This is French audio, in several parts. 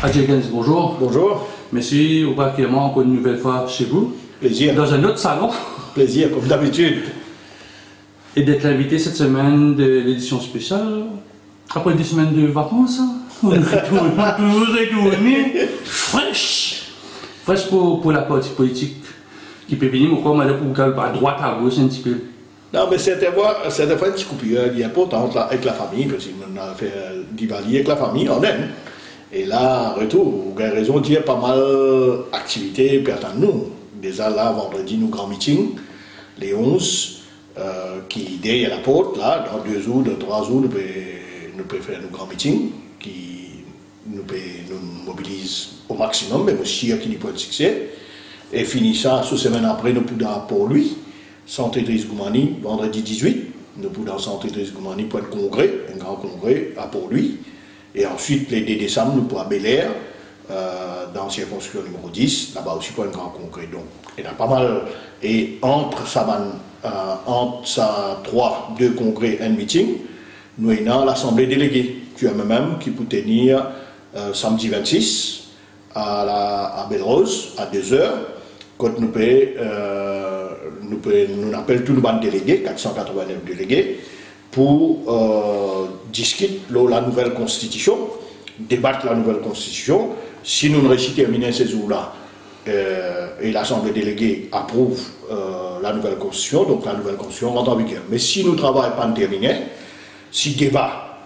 Adjé Gens, bonjour. Bonjour. Merci, au particulièrement encore une nouvelle fois chez vous. Plaisir. Dans un autre salon. Plaisir, comme d'habitude. Et d'être l'invité cette semaine de l'édition spéciale. Après 2 semaines de vacances, vous retournez fraîche. Fraîche pour la partie politique qui peut venir, mais comme elle est pour à droite, à gauche, un petit peu. Non, mais c'était fois une petite coupure importante avec la famille, parce qu'on a fait Diwali avec la famille en Inde. Et là, en retour, vous avez raison de dire pas mal d'activités pour attendre nous. Déjà là, vendredi, nous grand meeting, les 11, qui derrière la porte, là, dans 2 jours, dans 3 jours, nous pouvons faire nos grands meetings, qui nous mobilisent au maximum, mais aussi qui n'y pas de succès. Et fini ça, 6 semaines après, nous pouvons pour lui, Santé Driss Goumani, vendredi 18, nous pouvons Santé Driss Goumani pour un congrès, un grand congrès à pour lui. Et ensuite, les 2 décembre, nous pour à Bel Air, dans la circonscription numéro 10, là-bas aussi pour un grand congrès. Donc, il y en a pas mal. Et entre ça 2 congrès et un meeting, nous avons l'Assemblée déléguée, qui est même qui peut tenir samedi 26 à Belle-Rose, à 2 h, quand nous appelons tous nos délégués, 489 délégués, pour discuter la nouvelle constitution, débattre la nouvelle constitution. Si nous ne réussissons à terminer ces jours-là, et l'Assemblée déléguée approuve la nouvelle constitution, donc la nouvelle constitution rentre en vigueur. Mais si nous ne travaillons pas terminé, si débat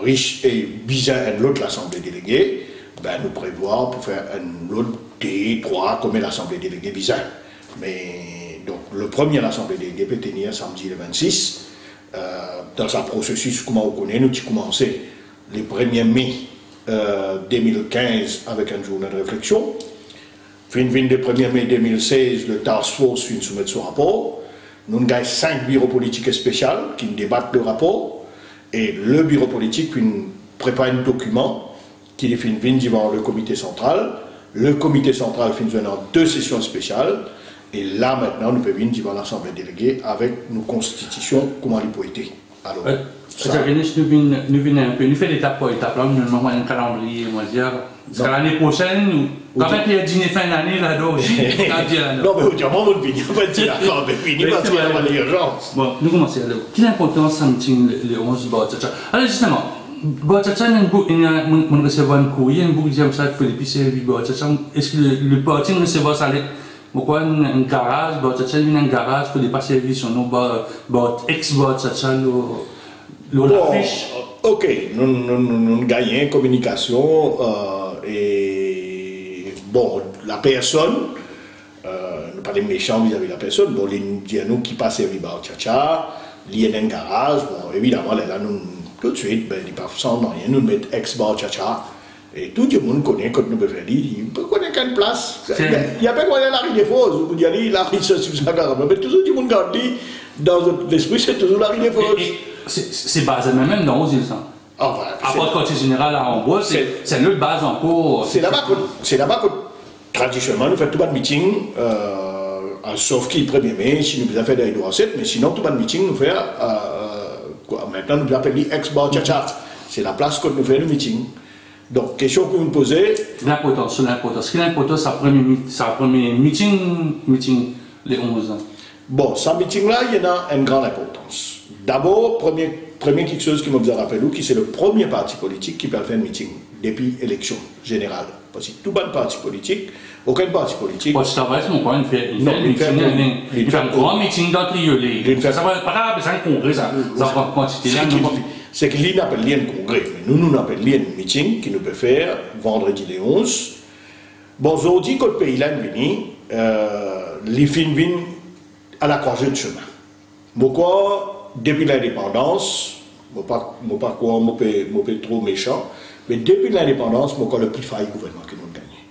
riche et bizarre et l'autre l'Assemblée déléguée, ben nous prévoyons pour faire un autre T3 comme l'Assemblée déléguée bizarre. Mais donc le premier l'Assemblée déléguée peut tenir samedi le 26. Dans un processus, comment on connaît, nous avons commencé le 1er mai 2015 avec une journée de réflexion. Fin le 1er mai 2016, le Task Force vient soumettre son rapport. Nous avons 5 bureaux politiques spéciaux qui débattent le rapport. Et le bureau politique prépare un document qui vient devant le comité central. Le comité central finit dans 2 sessions spéciales. Et là, maintenant, nous pouvons venir devant l'Assemblée déléguée avec nos constitutions, comment ils peuvent être. Alors, nous faisons étape par étape, là, nous avons un calendrier, on va dire. L'année prochaine, quand même, il y a dîner fin d'année là-dedans aussi. Non, mais autrement, on ne vient pas dire d'accord, mais finir parce qu'il y a l'urgence. Bon, nous commençons alors. Quelle importance ça meeting les 11 Bachacha? Alors, justement, Bachacha, on recevoir un courrier, un bouc de ça, Philippe, c'est Bachacha. Est-ce que le parti recevoir ça? Pourquoi un garage, un garage pour les passer sur nos ex-Bachacha, l'affiche? Ok, nous gagnons en communication et bon, la personne, nous pas des méchants vis-à-vis de la personne, bon, nous disons qui passe à Bachacha, il y a un garage, bon, évidemment, là, nous, tout de suite, ben, ils peuvent sans rien, nous mettons ex-Bachacha. Et tout le monde connaît quand nous pouvons faire il peut connaître quelle place. Il n'y a pas de la rue des Fosses, vous dites la rue sur sa garde, mais toujours tout le monde garde dans l'esprit, c'est toujours la rue des Fosses. C'est basé même dans aux îles, ça. Enfin, à part quartier général à Amboise, c'est notre base encore. C'est là-bas que traditionnellement nous faisons tout le meeting, sauf qu'il le 1er mai, si nous avons fait des recettes, mais sinon tout le meeting nous fait, maintenant nous appelons ex-Bachacha. C'est la place que nous faisons le meeting. Donc, question que vous me posez. L'importance. Quelle importance ça premier meeting les 11 ans? Bon, ce meeting-là, il y en a une grande importance. D'abord, premier quelque chose qui me vous a rappelé, qui c'est le premier parti politique qui peut faire un meeting depuis l'élection générale. Parce que tout bon parti politique, aucun parti politique. Parce que ça va être mon point, il fait un grand meeting dans Triolet. Ça va pas un congrès, ça va quantité là. C'est qu'il n'appelle rien un congrès, mais nous appelons rien un meeting qui nous peut faire vendredi les 11. Bon, aujourd'hui, quand le pays là est venu, les films viennent à la croisée de chemin. Pourquoi, depuis l'indépendance, je ne sais pas quoi, je suis trop méchant, mais depuis l'indépendance, je le plus failli gouvernement que nous gagnons.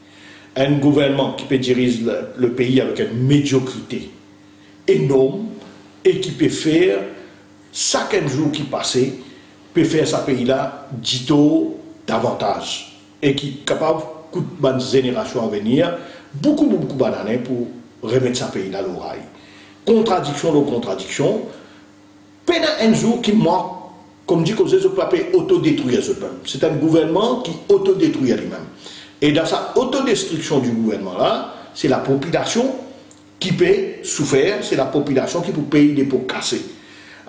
Un gouvernement qui peut diriger le pays avec une médiocrité énorme et qui peut faire, chaque jour qui passe, peut faire ce pays-là dito davantage et qui est capable, toute bonne génération à venir, beaucoup d'années pour remettre ce pays-là à l'oreille. Contradiction de contradiction, pendant un jour qui manque comme dit que ce pas autodétruire ce peuple. C'est un gouvernement qui autodétruit lui-même. Et dans sa autodestruction du gouvernement-là, c'est la population qui peut souffrir, c'est la population qui peut payer des pots cassés.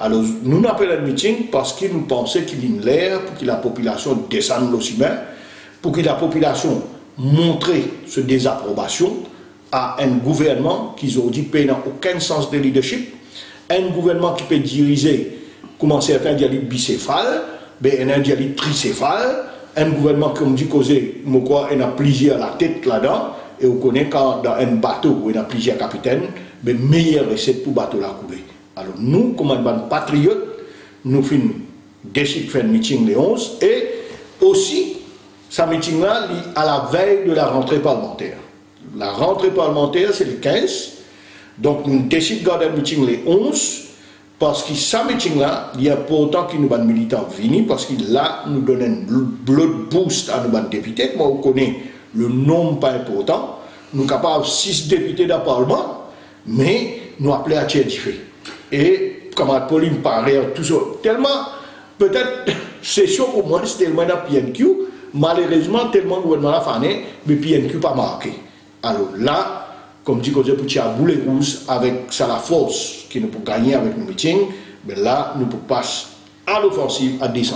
Alors, nous appelons un meeting parce que nous pensons qu'il y a l'air pour que la population descende aussi bien, pour que la population montre ce désapprobation à un gouvernement qui aujourd'hui n'a aucun sens de leadership, un gouvernement qui peut diriger, comment certains disent bicéphale, ben un dit tricéphale, un gouvernement comme dit causé, il y a plusieurs la tête là-dedans, et on connaît quand dans un bateau où il y a plusieurs capitaines, mais meilleure recette pour bateau la couler. Alors nous, comme un patriote, nous décidons de faire un meeting le 11 et aussi, ce meeting-là à la veille de la rentrée parlementaire. La rentrée parlementaire, c'est le 15. Donc nous décidons de garder un meeting le 11 parce que ce meeting-là, il y a pourtant que nous, militants, venus parce que là, nous donnons un blood boost à nos députés. Moi, on connaît le nombre pas important. Nous sommes capables de 6 députés dans le Parlement, mais nous appelons à tiers différents. Et camarade Pauline paraît tout ça. Tellement, peut-être, c'est chaud pour moi, c'est tellement dans PNQ, malheureusement, tellement le gouvernement a fané, mais PNQ pas marqué. Alors là, comme dit José Poutia, boulet rouge, avec ça la force qui nous peut gagner avec nos meetings, mais là, nous pouvons passer à l'offensive à 200%.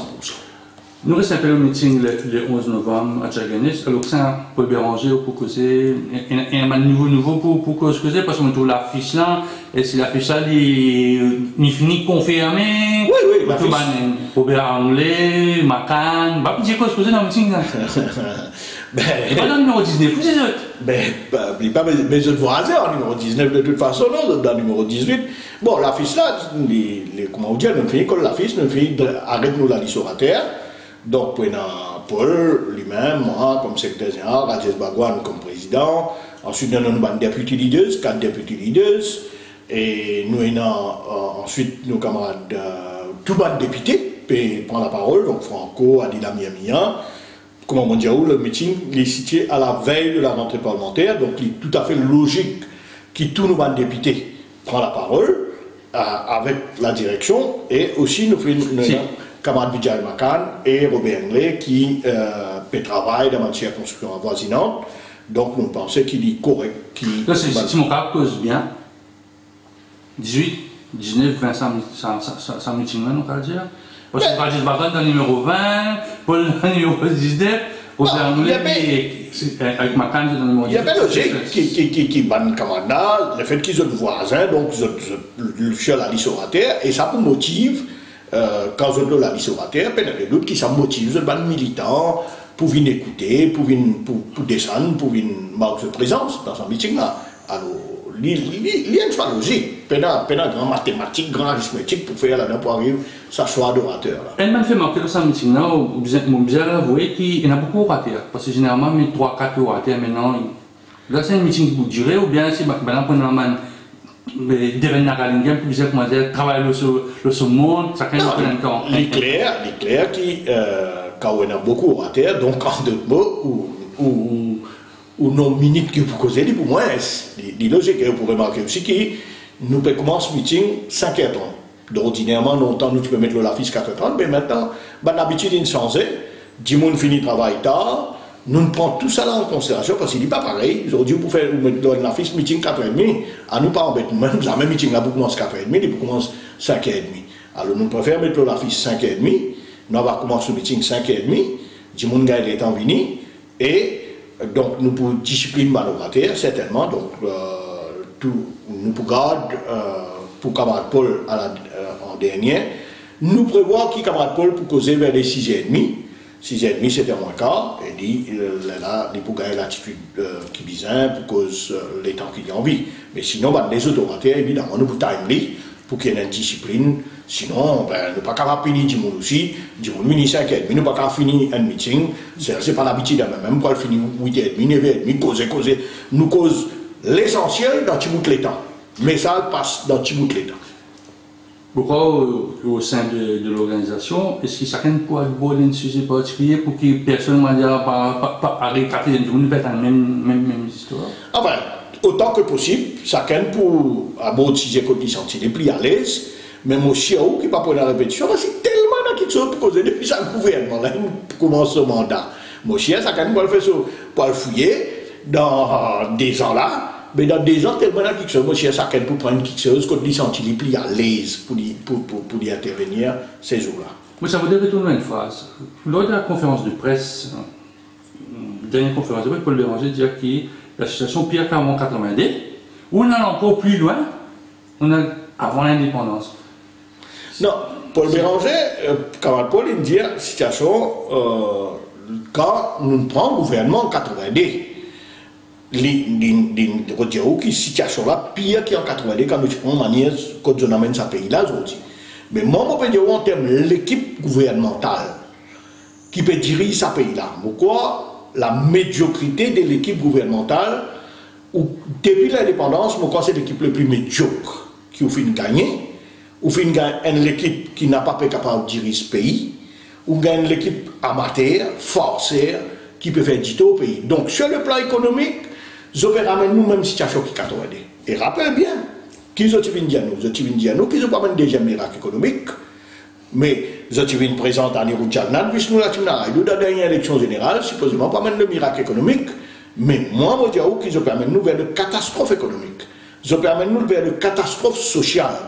Nous restons au meeting le 11 novembre à Tchaganis. Alors, ça peut béranger ou pour causer. Il y a un nouveau pour causer parce qu'on trouve l'affiche là. Et si l'affiche là, il finit confirmé. Oui, oui. Tout le monde, Robert Anglais, Macan. Bah, puis j'ai causer dans le meeting là. Et pas dans le numéro 19, vous êtes autres. Il n'y a pas besoin de voisin en numéro 19 de toute façon, non, dans le numéro 18. Bon, l'affiche là, comment on dit, nous finissons comme l'affiche, nous finissons avec nous la liste orateur. Donc, Paul lui-même, moi comme secrétaire général, Rajesh Bhagwan comme président. Ensuite, nous avons une député leaders, 4 députés leaders. Et nous avons ensuite nos camarades, tout le monde députés, prend la parole. Donc, Franco, Adila Miamia. Comment on dit, le meeting est situé à la veille de la rentrée parlementaire. Donc, il est tout à fait logique que tous nos députés prennent la parole avec la direction. Et aussi, nous faisons. Camarade Vijay Macan et Robert Anglais qui travaillent dans une circonscription avoisinante. Donc nous pensons qu'il est correct. Si mon cas cause bien, 18, 19, 20, ça meeting là, nous allons dire. Parce que Rajesh Bhagwan dans le numéro 20, Paul dans le numéro 19, Robert Anglais avec Macan dans le numéro 19. Il y a bien logique qui ban camarade, le fait qu'ils sont voisins, donc le chien la liste orateur, et ça vous motive. Quand on a la liste orateur, il y a d'autres qui sont motivés, des militants, pour venir écouter, pour descendre, pour venir marquer sa présence dans ce meeting-là. Alors, il y a une choix logique. Il y a une grande mathématique, grande arithmétique pour faire là-dedans, pour arriver à sa choix d'orateur. Elle m'a fait marquer dans ce meeting-là, mon bien avoué qu'il y en a beaucoup d'orateurs. Parce que généralement, il y a 3-4 orateurs maintenant. Là, c'est un meeting qui peut durer, ou bien c'est maintenant pour une devenir à l'Indien, puis vous comment dire, travailler sur le monde, ça crée un temps. Il est clair quand on a beaucoup d'orateurs, donc en d'autres mots, ou non minutes que vous causez, pour moi, c'est logique. Et vous pouvez remarquer aussi que nous pouvons commencer le meeting 5h30. D'ordinairement, longtemps, nous pouvons mettre l'affiche 4h30, mais maintenant, l'habitude est changée. 10 personnes finissent le travail tard. Nous prenons tout ça en considération parce qu'il n'est pas pareil. Aujourd'hui, vous pouvez mettre l'affiche meeting 4h30. À nous pas embêter. Même la même meeting là, vous commencez 4h30 et vous commencez 5h30. Alors nous préférons mettre l'affiche 5h30. Nous allons commencer le meeting 5h30. Du monde est en vini. Et donc nous pour discipline malheureuse, certainement. Donc nous pour garder pour camarade Paul en dernier. Nous prévoyons qui camarade Paul pour causer vers les 6h30. 6h30 c'était moins quart, et dit là, il faut gagner l'attitude qui bizarre pour cause les temps qu'il y a envie. Mais sinon, les autorateurs, évidemment, nous pouvons timely pour qu'il y ait une discipline. Sinon, nous ne pouvons pas finir du monde aussi, du monde mini 5h30, nous ne pouvons pas finir un meeting. C'est pas l'habitude, même quand on finit 8h30, 9h30, causer. Nous cause l'essentiel dans tout les temps. Mais ça passe dans tout les temps. Pourquoi au sein de l'organisation, est-ce que chacun peut aborder un sujet particulier pour que personne ne va pas arrêter de nous faire la même histoire? Enfin, autant que possible, chacun peut aborder un sujet qu'on dit sentir les plus à l'aise, même aussi qui ne pas pour la répétition, parce que tellement qui chose pour causer depuis ça gouvernement là commence ce mandat. Mon chien ça quand même faire pour le fouiller dans des ans là. Mais dans des ans, tellement quelque chose, mon chien ça quand même pour prendre quelque chose quand il sentit les plis à l'aise pour y intervenir ces jours-là. Moi, ça voudrait retourner une phrase. Lors de la conférence de presse, dernière conférence de presse, Paul Béranger dit que la situation pire qu'avant 90, où on a encore plus loin, on a avant l'indépendance. Non, Paul Béranger, quand Paul il dit la situation, quand nous prenons le gouvernement en 90, qui situation là pire qu'en 90 quand nous prenons manière quand on amène ce pays là aujourd'hui. Mais moi, je peux dire en termes de l'équipe gouvernementale qui peut diriger ce pays-là. Pourquoi la médiocrité de l'équipe gouvernementale, ou depuis l'indépendance, c'est l'équipe la plus médiocre qui a fait gagner, ou fait une équipe qui n'a pas été capable de diriger ce pays, ou gagne l'équipe amateur, forcée, qui peut faire du tout au pays. Donc, sur le plan économique, je vais ramener nous-mêmes situation qui 80. Et rappelle bien, qui sont venus dire nous, qui sont pas même deuxième miracle économique, mais ils sont venus présenter à Nirou Djalnad, puisque nous dans la dernière élection générale, supposément pas même de miracle économique, mais moi, je dis qu'ils ont permis nous vers de catastrophe économique, ils ont permis nous vers de catastrophe sociale,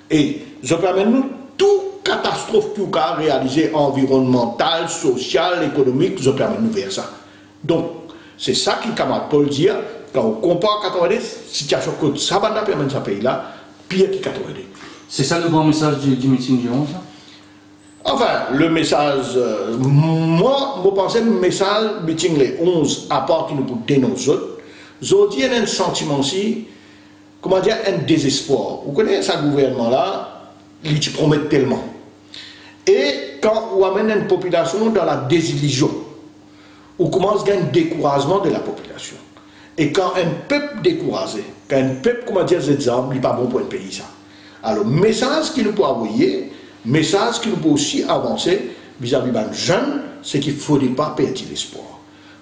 et ils ont permis nous toute catastrophe tout cas réalisée environnementale, sociale, économique, ils ont permis nous vers ça. Donc, c'est ça qui camarade Paul dit. Quand on compare 90, situation que ça va permettre ce pays-là, pire que 90. C'est ça le grand message du meeting du 11 hein? Enfin, le message, moi, je pense que le message du meeting les 11, à part qu'il nous pour dénoncer, je dis un sentiment aussi, comment dire, un désespoir. Vous connaissez ce gouvernement-là, il te promet tellement. Et quand on amène une population dans la désillusion, on commence à gagner un découragement de la population. Et quand un peuple découragé, quand un peuple, comment dire, cet exemple, il n'est pas bon pour un pays, ça. Alors, message qu'il nous peut envoyer, message qu'il nous peut aussi avancer vis-à-vis des jeunes, c'est qu'il ne faudrait pas perdre l'espoir.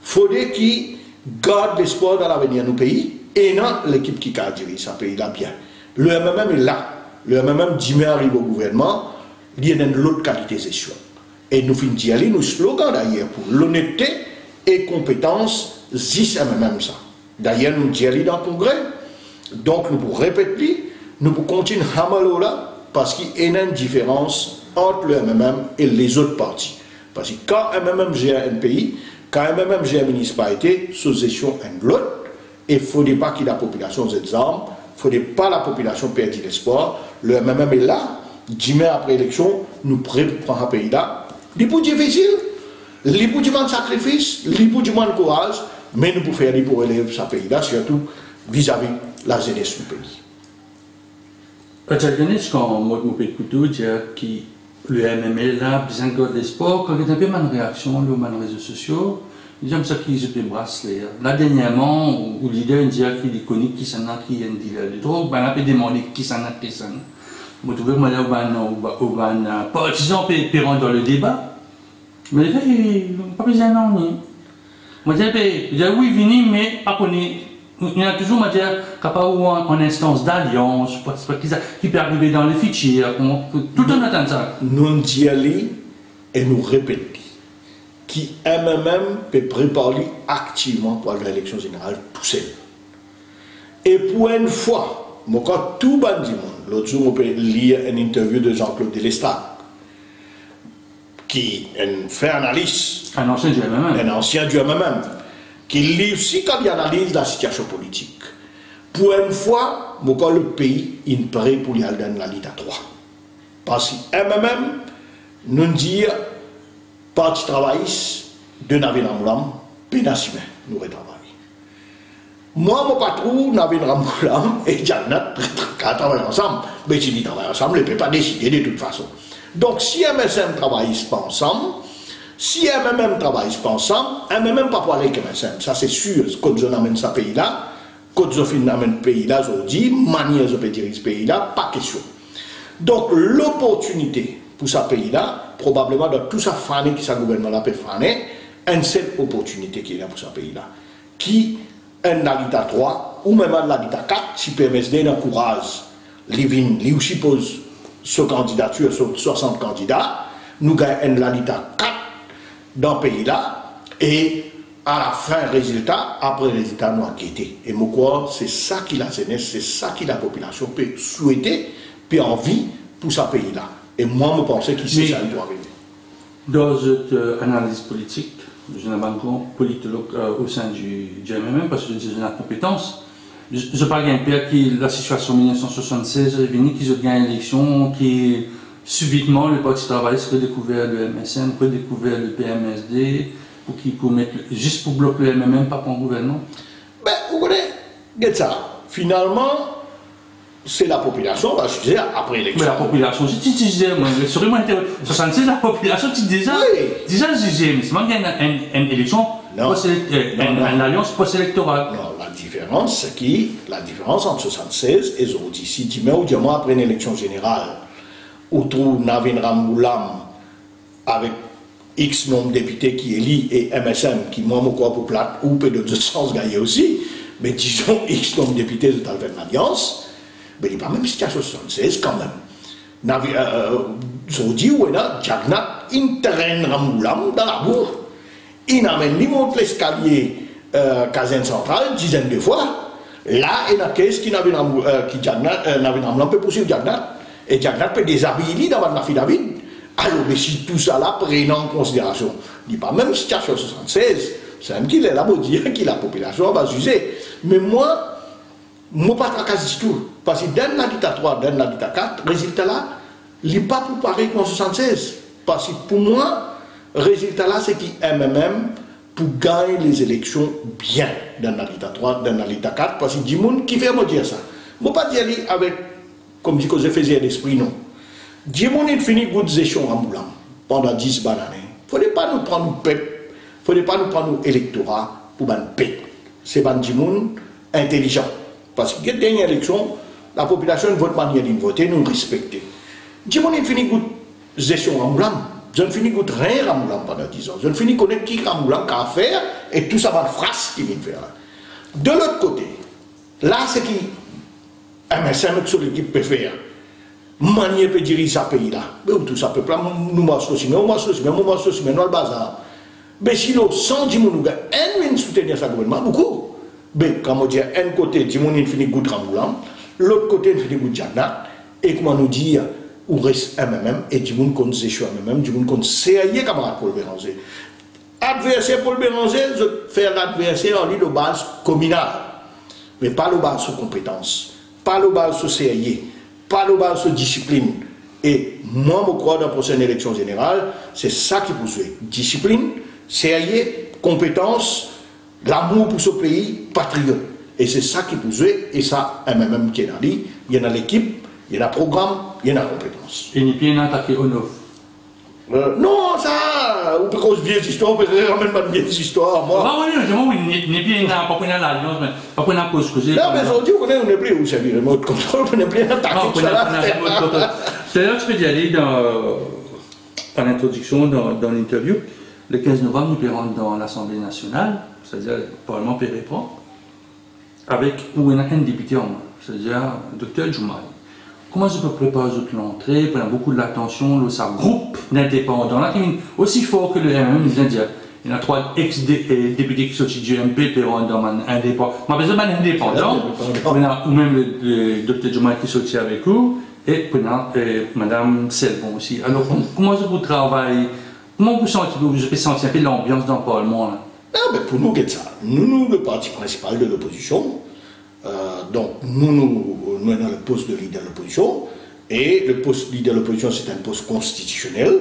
Il faudrait qu'ils gardent l'espoir dans l'avenir de nos pays et dans l'équipe qui a dirigé ce pays-là bien. Le MMM est là. Le MMM, demain arrive au gouvernement, il y a une autre qualité de gestion. Et nous finissons d'y aller, nous slogan d'ailleurs pour l'honnêteté et compétence, 10 MMM ça. D'ailleurs, nous disons dans le congrès, donc nous pouvons répéter, nous pouvons continuer à mal là, parce qu'il y a une différence entre le MMM et les autres partis. Parce que quand un MMM gère un pays, quand un MMM gère une municipalité, sous gestion un l'autre, il ne faudrait pas que la population ait des armes, il ne faudrait pas que la population perde l'espoir. Le MMM est là, 10 mois après l'élection, nous prêts pour prendre un pays là. C'est plus difficile, c'est plus de sacrifice, c'est plus de courage. Mais nous pouvons faire pour élever ce pays-là, surtout vis-à-vis de la jeunesse du pays. Quand tu as gagné, quand moi, je peux dire que le MML là, besoin de l'espoir, quand il y a un peu de réaction sur les réseaux sociaux, j'aime ça qu'ils se débrassent. Là, dernièrement, le leader dit qu'il est connu, qui s'en a, qui est un dealer de drogue, ben, on a demandé qui s'en a, qui s'en a. Je trouve que moi, les partisans peuvent rentrer dans le débat, mais les gars, ils n'ont pas besoin d'en venir. Je dis oui, venez, mais il y a toujours capable en instance d'alliance, qui peut arriver dans le fichier, tout le temps attend ça. Nous disons et nous répétons qui MMM peut préparer activement pour l'élection générale tout seul. Et pour une fois, quand tout le monde, l'autre jour, on peut lire une interview de Jean-Claude Delestrac, qui fait analyse. Un ancien du MMM. Un ancien du MMM. Qui lit aussi quand il analyse la situation politique. Pour une fois, quand le pays est prêt pour y aller dans la Ligue à 3. Parce que MMM nous dit, parti travailliste de Navin Ramoulam, Pénassime, nous retravaillons. Moi, mon patron, Navin Ramoulam et Djalnad, travaillent ensemble. Mais s'ils travaillent ensemble, ils ne peuvent pas décider de toute façon. Donc, si MSM ne travaille pas ensemble, si MMM ne travaille pas ensemble, MMM ne peut pas aller avec MSM. Ça, c'est sûr. Quand on amène ce pays-là, quand on amène ce pays-là, on dit, manière de diriger ce pays-là, pas question. Donc, l'opportunité pour ce pays-là, probablement dans tout ça fané qui ce gouvernement-là peut faner, une seule opportunité qui est là pour ce pays-là. Qui est l'habitat 3 ou même l'habitat 4, si PMSD encourage, lui suppose sa candidature sur 60 candidats, nous gagnons l'Alita 4 dans le pays là, et à la fin, résultat, après résultat, nous enquêter. Et moi, quoi, c'est ça qui la jeunesse, c'est ça qui la population peut souhaiter, puis envie pour ce pays-là. Et moi, je pense que c'est ça qui doit arriver. Dans cette analyse politique, je suis un politologue au sein du MMM, parce que j'ai la compétence. Je parle d'un père qui, la situation en 1976, est venue, qui a gagné l'élection, qui subitement, le Parti travailliste a redécouvert le MSN, redécouvert le PMSD, pour mettre, juste pour bloquer le MMM, pas pour un gouvernement. Ben, vous connaissez, ça. Finalement, c'est la population, va juger après l'élection. Mais la population, si tu disais, moi, sur moi, 76, la population, tu déjà jugé, mais c'est même qu'il y a une élection, une alliance post-électorale. Non, la différence, c'est qui la différence entre 76 et aujourd'hui. Si tu mets ou du moins après une élection générale, autour Navin Ramoulam avec X nombre de députés qui élit et MSM qui moi mon corps pour plate ou peut de sens gagner aussi, mais disons X nombre de députés de l'alliance, mais il n'y a pas même situation 76 quand même. Aujourd'hui, où est là, Jagnat, interrène Ramoulam dans la bourre, il n'amène ni monte l'escalier caserne centrale, dizaines de fois, là, il y a une caisse qui n'avait Ramoulam peut poursuivre Jagnat, et Jagnat peut déshabiller dans la fille David. Alors, mais si tout ça là prenne en considération, il n'y a pas même situation 76, c'est même qu'il est là pour dire que la population va juger. Mais moi, pas tracasse du tout. Parce que dans la dictature, dans la dictature 4, le résultat là, il n'est pas pour pareil qu'en 76. Parce que pour moi, le résultat là, c'est qu'il MMM pour gagner les élections bien dans la dictature, dans la dictature 4. Parce que du monde qui fait me dire ça. Je ne pas dire avec, comme dit que je faisais l'esprit, non. Dieu a fini de gestion en Moulam pendant 10 bonnes années. Il ne faut pas nous prendre nos peuple, il ne faut pas nous prendre nos électorats pour ban paix. C'est ban Dimoun intelligent. Parce que la dernière élection, la population vote manière de voter, nous respecter. Dimoun a fini de gestion en Moulam. Je ne finis de rien en Moulam pendant 10 ans. Je ne finis de connaître qui en Moulam qu'a faire et tout ça va phrase qui vient faire. De l'autre côté, là c'est qui MSM sur l'équipe peut faire. Manier peut diriger ce pays-là. Mais tout ça, peuple, nous marchons aussi, mais nous le bazar. Mais sinon, sans dire nous avons soutenir ce gouvernement, beaucoup. Mais quand on dit un côté, Dimoun finit de Ramoulam, l'autre côté, finit de Jagnat, et comment nous dire, où reste MMM, et Dimoun compte Zécho MMM, Dimoun compte CAI, camarade Paul Béranger. Adversaire Paul Béranger, je fais l'adversaire en ligne de base communale, mais pas de base sur compétence, pas de base sur CAI. Pas de base de discipline. Et moi, je crois dans la prochaine élection générale, c'est ça qui poursuit. Discipline, CAI, compétence, l'amour pour ce pays, patriote. Et c'est ça qui poursuit. Et ça, MMM qui est dans lui, il y en a l'équipe, il y en a le programme, il y en a la compétence. Et il y a attaqué au neuf. Non, ça, ou parce que vieilles histoires, on peut ramène pas de vieilles histoires, moi. Ah oui, il n'y a pas qu'on a l'alliance, mais pas qu'on a cause que non, mais aujourd'hui, on n'est plus où c'est le remote control, on n'est plus attaqué. Non, on a remote control. D'ailleurs, tu peux y aller par l'introduction, dans l'interview. Le 15 novembre, nous pourrons dans l'Assemblée nationale, c'est-à-dire le Parlement peut répondre, avec où il y a un député en moins, c'est-à-dire le Dr Djoumaï. Comment je peux préparer l'entrée, prendre beaucoup de l'attention, ça groupe d'indépendants, là, qui est aussi fort que le MMM, il vient de dire. Il y a 3 ex-députés qui sont du MP, qui sont indépendants. Mais besoin d'un indépendant, ou même le Dr Djoumaï qui est sorti avec vous, et Mme Selbon aussi. Alors, comment vous travaillez, comment vous sentez un peu l'ambiance dans le Parlement là? Non, mais pour nous, c'est ça. Nous, le parti principal de l'opposition, donc nous sommes dans le poste de leader de l'opposition, et le poste de leader de l'opposition, c'est un poste constitutionnel.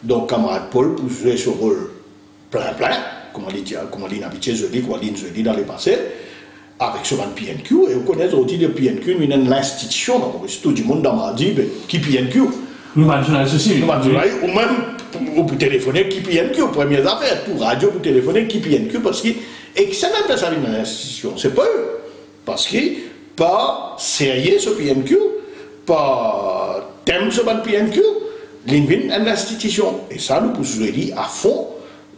Donc, camarade Paul, pour jouer ce rôle plein, comme on dit habitué, je dis dans le passé, avec ce PNQ, et vous connaissez aussi le PNQ, nous avons l'institution, tout le monde m'a dit, qui PNQ? Nous avons journaliste aussi. Nous avons journaliste, ou même, vous téléphoner qui PNQ, première affaire, tout radio, vous téléphoner qui PNQ, parce que, et que ça n'a pas servi dans l'institution, c'est pas eux. Parce que, pas sérieux ce PNQ, pas thème ce PNQ, l'INVIN est une institution. Et ça, nous pouvons dire à fond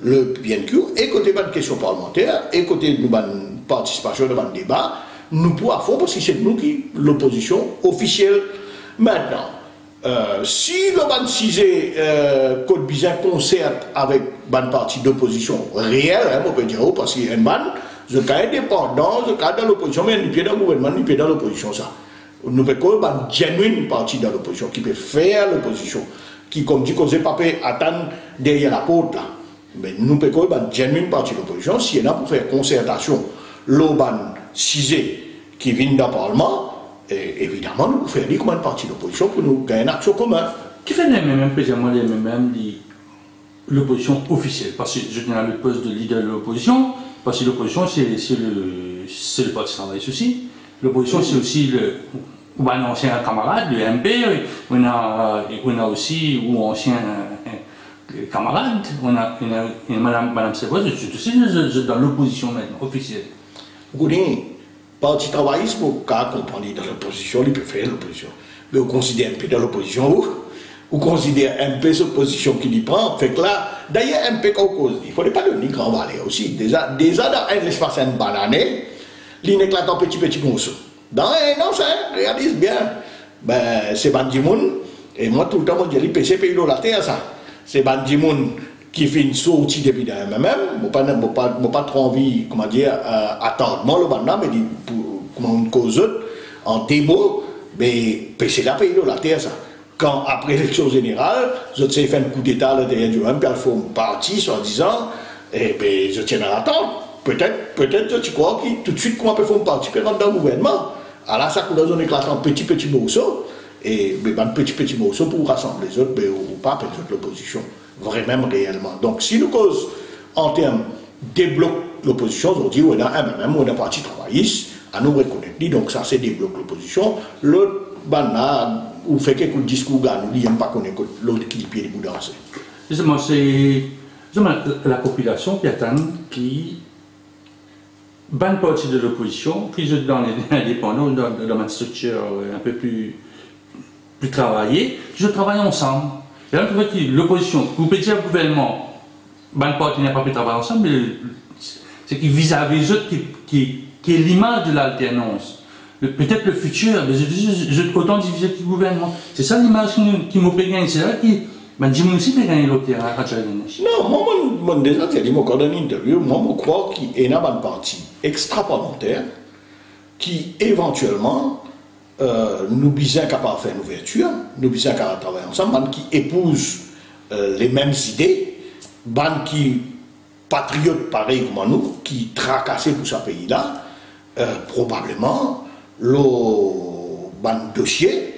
le PNQ, et côté de question parlementaire, et côté de participation dans le débat, nous pouvons à fond, parce que c'est nous qui, l'opposition officielle. Maintenant, si le ban cisé Côte Bizin concerte avec ban parti d'opposition réelle, hein, on peut dire, parce qu'il y a un ban, je suis indépendant, je suis dans l'opposition, mais ni pied dans le gouvernement, ni pied dans l'opposition, ça. Nous pouvons ban genuine parti dans l'opposition, qui peut faire l'opposition, qui, comme dit, qu'on ne pas attendre derrière la porte, là. Mais nous pouvons ban genuine parti de l'opposition, si il y en a pour faire concertation, le ban cisé qui vient dans le Parlement, et évidemment, nous pouvons faire comme un parti d'opposition pour nous gagner une action commune. Qui fait les mêmes, précisément les mêmes, l'opposition officielle? Parce que je tiens le poste de leader de l'opposition, parce que l'opposition, c'est le parti travailliste aussi. L'opposition, c'est aussi ou un ancien camarade, le MP, on a aussi, ou ancien camarade, on a Madame Sévoise, je suis dans l'opposition maintenant, officielle. Vous connaissez, le parti travailliste, pour comprendre dans l'opposition, il peut faire l'opposition. Mais on considère MP dans l'opposition, ou considère MP cette position qu'il y prend. Fait que là, d'ailleurs, MP qu'on cause, il ne faudrait pas donner grand valeur aussi. Déjà dans l'espace d'une bonne année, il éclate en petit morceau. Dans un an, ça, réalise bien. Ben, c'est Bandimoun, et moi tout le temps, je dis, PC pays de la terre, ça. C'est Bandimoun qui fait une sortie depuis d'un même, je n'ai pas trop envie, comment dire, attendre le bandam, mais comme une cause en démo, mais PC la pays de la terre, ça. Quand après l'élection générale, je sais fait un coup d'état derrière du même, puis il faut un parti, soi-disant, et bien je tiens à l'attendre. Peut-être, tu crois que tout de suite, comment on peut faire un parti, puis rentrer dans le gouvernement. Alors, ça, qu'on a un éclatant petit morceau, et un petit morceau pour rassembler les autres, mais ou pas, peut-être l'opposition, vraiment, réellement. Donc, si nous cause en termes débloque l'opposition, on dit, on a un parti travailliste, à nous reconnaître. Donc, ça, c'est débloque l'opposition. L'autre, ou fait quelques discours, nous dit, pas connaître l'autre qui pied du bout danser. Justement, c'est la population qui attend, qui bonne partie de l'opposition, qui est dans les indépendants, dans une structure un peu plus travaillée, qui travaillent ensemble. Et là, l'opposition, vous pouvez dire au gouvernement, bonne partie n'a pas pu travailler ensemble, mais c'est qui vis-à-vis des autres qui est l'image de l'alternance. Peut-être le futur, mais je autant diviser que le gouvernement. C'est ça l'image qui m'a gagné. C'est là qui. Mais dis-moi aussi de gagner l'autre terrain à Tchadéniche. Non, moi, déjà, tu as dit, moi, dans une interview, moi, je crois qu'il y a une partie extra-parlementaire qui, éventuellement, nous sommes capables de faire une ouverture, nous sommes capables de travailler ensemble, qui épousent les mêmes idées, qui patriotes pareils comme nous, qui tracassent pour ce pays-là, probablement, le dossier,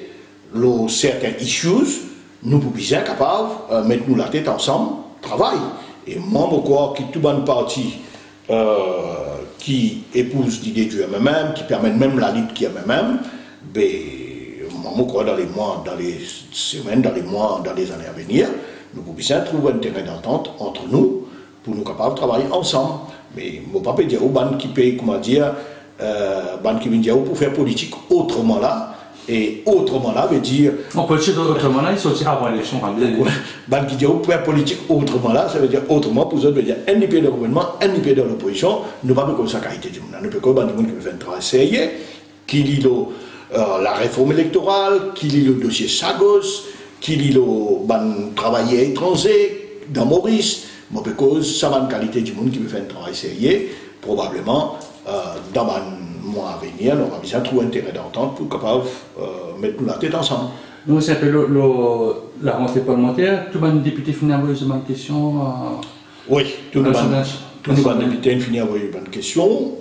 certains issues, nous pouvons bien capables de mettre nous la tête ensemble, travailler. Et moi, je crois que tout le parti qui épouse l'idée du MMM, qui permet même la lutte qui est MMM, ben, moi, je crois dans les mois, dans les semaines, dans les mois, dans les années à venir, nous pouvons bien trouver un terrain d'entente entre nous pour nous capables de travailler ensemble. Mais je ne peux pas dire aux bandes qui payent, comment dire, bandes qui viennent dire pour faire politique autrement là. Et autrement là veut dire. On peut dire autrement là, ils sont aussi avant l'élection. Ban qui dit pour faire politique autrement là, ça veut dire autrement pour eux, veut dire un IP de gouvernement, un IP de l'opposition, nous ne pouvons pas comme ça qualité du monde. Nous ne pouvons pas qui veut faire un travail sérieux, qui lit la réforme électorale, qui lit le dossier Sagos, qui lit le travail étranger dans Maurice, mais parce ça va une qualité du monde qui veut faire un travail sérieux, probablement dans le mois à venir, on va bien trouver un terrain d'entente pour capable mettre nous la tête ensemble. Nous, c'est un peu la rentrée parlementaire. Tout le député finit à poser une question. Oui, tout le député finit à poser une question.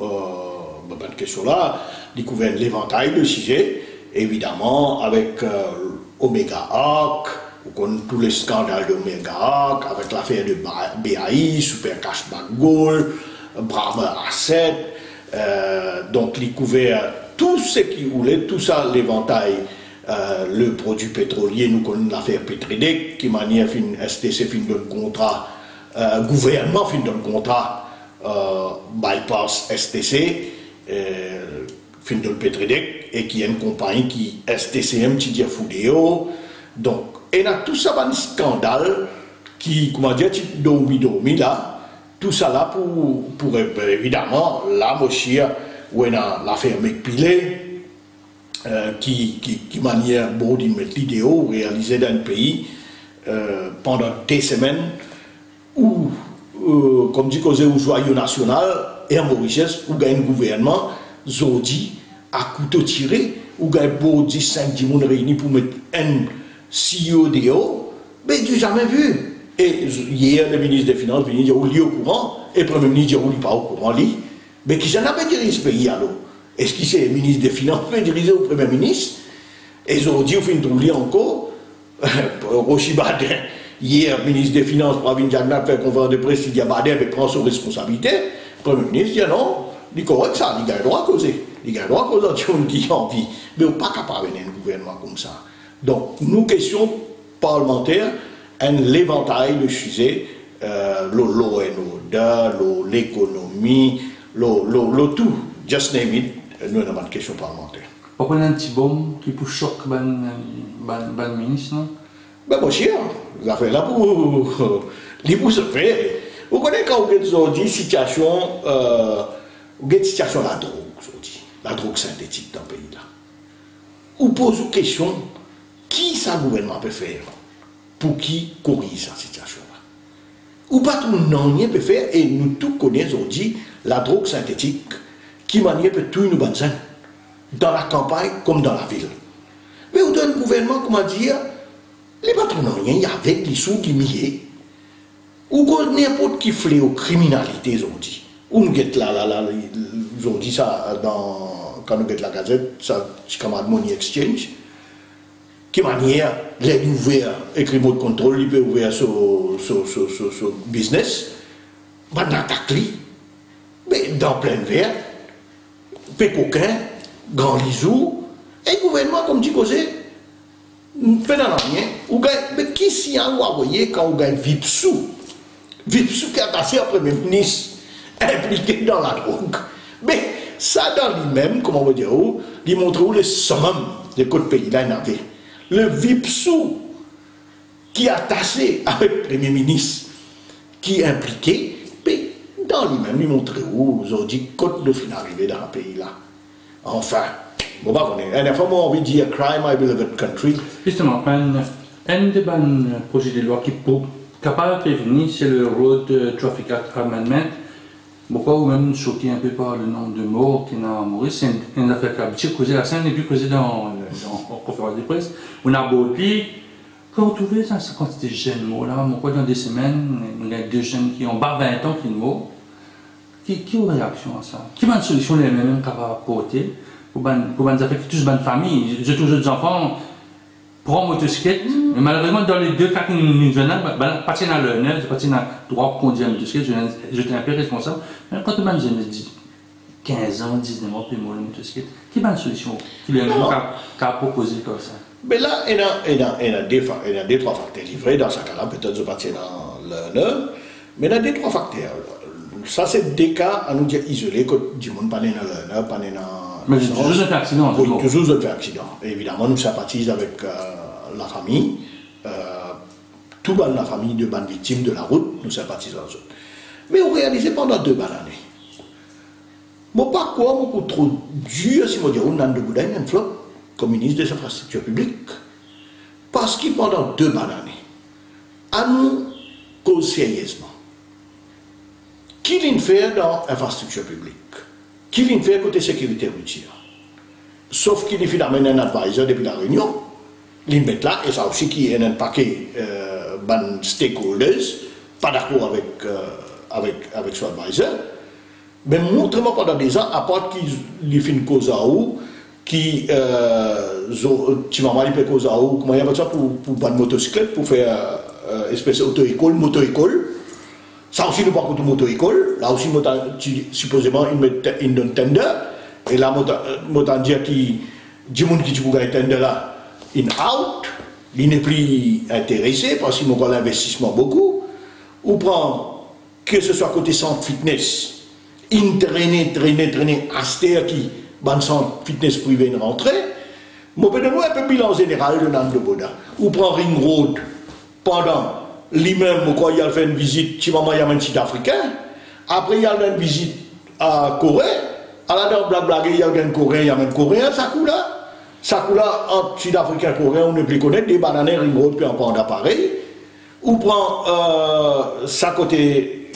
Cette question-là, découvert l'éventail de sujets, évidemment, avec Omega Arc, tous les scandales d'Omega Arc, avec l'affaire de BAI, Super Cashback Gold, Brahma Asset, donc découvert tout ce qui voulait, tout ça, l'éventail, le produit pétrolier, nous connaissons l'affaire Petredec, qui manière STC fin de contrat, gouvernement fin de contrat, bypass STC, fin de Petredec, et qui est une compagnie qui STCM, qui dit Foudéo. Donc, et là, tout ça, un scandale qui, comment dire, dormi là, tout ça là pour évidemment, là, monsieur, où on a l'affaire McPillet, qui manière bon de mettre l'idéo réalisé dans le pays pendant des semaines où, comme dit, causer au joyau national et en Mauritius, où il y a un gouvernement, Zodi, à couteau tiré, où il y a beau 10-5 personnes réunis pour mettre un CEO DO, mais tu n'as jamais vu. Et hier, le ministre des Finances vient dire, on est au courant, et le Premier ministre dit, on n'est pas au courant, mais qui s'en a dirigé ce pays alors? Est-ce que c'est le ministre des Finances qui peut diriger au Premier ministre? Et ils ont dit, au fin de trouver encore, Rochi Badin, hier, ministre des Finances, Pravin Jagnat, fait conférence de presse, il dit à Badin, prend ses responsabilités. Le Premier ministre dit, non, il est correct ça, il a le droit à causer. Il a le droit à causer des gens qui ont envie. Mais on n'est pas capable d'un gouvernement comme ça. Donc, nous, questions parlementaires, l'éventail de sujets, l'économie, tout, just name it, nous avons une question parlementaire. Pourquoi un petit bombe qui peut choquer le ministre, non? Ben, mon cher, vous avez là pour se faire. Vous connaissez quand vous avez aujourd'hui situation, vous avez une situation de la drogue, aujourd'hui, la drogue synthétique dans le pays là. Vous posez une question, qui ça le gouvernement peut faire pour qui corrige cette situation-là? Ou pas tout le monde peut faire, et nous tous connaissons aujourd'hui la drogue synthétique qui manière peut tout nous banzer dans la campagne comme dans la ville. Mais vous avez un gouvernement, comment dire, les patrons n'ont rien, il y a avec des sous qui millent. Ou n'importe qui fléau criminalité, aujourd'hui. Ou nous guette là, ils ont dit ça quand nous guette la gazette, ça, c'est comme Money Exchange. Qui manière, l'aide ouvert, écrit mot de contrôle, il peut ouvrir son business, bah d'attaque mais dans plein verre, fait coquin, grand lisou, et le gouvernement, comme dit causé, fait dans rien, mais qui s'y a envoyé quand on gagne Vipsou qui a passé un premier ministre impliqué dans la drogue. Mais ça dans lui-même, comment on va dire, il montre où le summum de côté pays là, il avait. Le Vipsou qui a tassé avec le Premier ministre qui est impliqué, mais dans lui-même, il montre où aujourd'hui, quand le fin arrivé dans un pays là. Enfin, bon, bah, on a vraiment envie de dire crime, I beloved country. Justement, un des projets de loi qui est capable de prévenir, c'est le Road Traffic Act Amendment. Pourquoi ou même choqué un peu par le nombre de morts qu'il y a en Maurice, c'est une affaire qui a habitué causé la scène et puis causé dans la conférence de presse. On a beau dire, quand vous trouvez ça, quand c'était jeunes morts, là, pourquoi dans des semaines, il y a deux jeunes qui ont bas 20 ans qui sont morts. Qui ont réaction à ça? Qui va une solution les mêmes qu'à apporter pour les affaires qui touchent les familles? J'ai toujours des enfants. Prends motocyclette, mais malheureusement, dans les deux cas que nous venons, pas dans l'honneur, pas dans le droit de conduire une motocyclette, j'étais un peu responsable. Mais quand on dit 15 ans, 19 ans, puis moi, une motocyclette, qui est une solution qui a proposé comme ça? Mais là, il y a deux, trois facteurs livrés. Dans ce cas-là, peut-être je partir dans l'honneur, mais il y a deux, trois facteurs. Ça, c'est des cas à nous dire isolés, que du monde pas dans l'honneur, pas dans. Mais toujours un accident. Oui, toujours un accident. Et évidemment, nous sympathisons avec la famille. Toute la famille de bonnes victimes de la route, nous sympathisons avec eux. Mais on réalisait pendant 2 bonnes années. Moi, pas quoi, moi, trop dur, si on dit, on a de Boudaï, un flot, comme ministre des infrastructures publiques. Parce que pendant 2 bonnes années, à nous, cause sérieusement. Qui l'en fait dans l'infrastructure publique? Qui l'en fait côté sécurité routière? Sauf qu'il fait d'amener un advisor depuis la réunion, l'en met là, et ça aussi qui est un paquet de stakeholders, pas d'accord avec son advisor, mais montre-moi pendant des ans, à part qu'il fait une cause à où, qui, tu m'as mal fait cause à où, comment il y a ça pour une motocyclette, pour faire espèce d'auto-école, moto-école. Ça aussi, nous parlons de moto-école. Là aussi, supposément, ils donnent tender. Et là, je dire qui dit qui vous gagne tender là, in out. Il n'est plus intéressé parce qu'il a l'investissement beaucoup. Ou prend, que ce soit côté centre fitness, traîner, aster qui, dans centre fitness privé de rentrée. Mais peut-être un peu bilan général de Nande Boda. Ou prend Ring Road pendant. Lui-même, quand il a fait une visite, il y a un site africain. Après, il y a une visite à Corée. À la blague, il y a un Coréen, ça coule là. Ça coule entre Sud-Africains coréens, on ne plus connaît, des bananes, ring road, puis un pan d'appareil. Ou prend ça côté,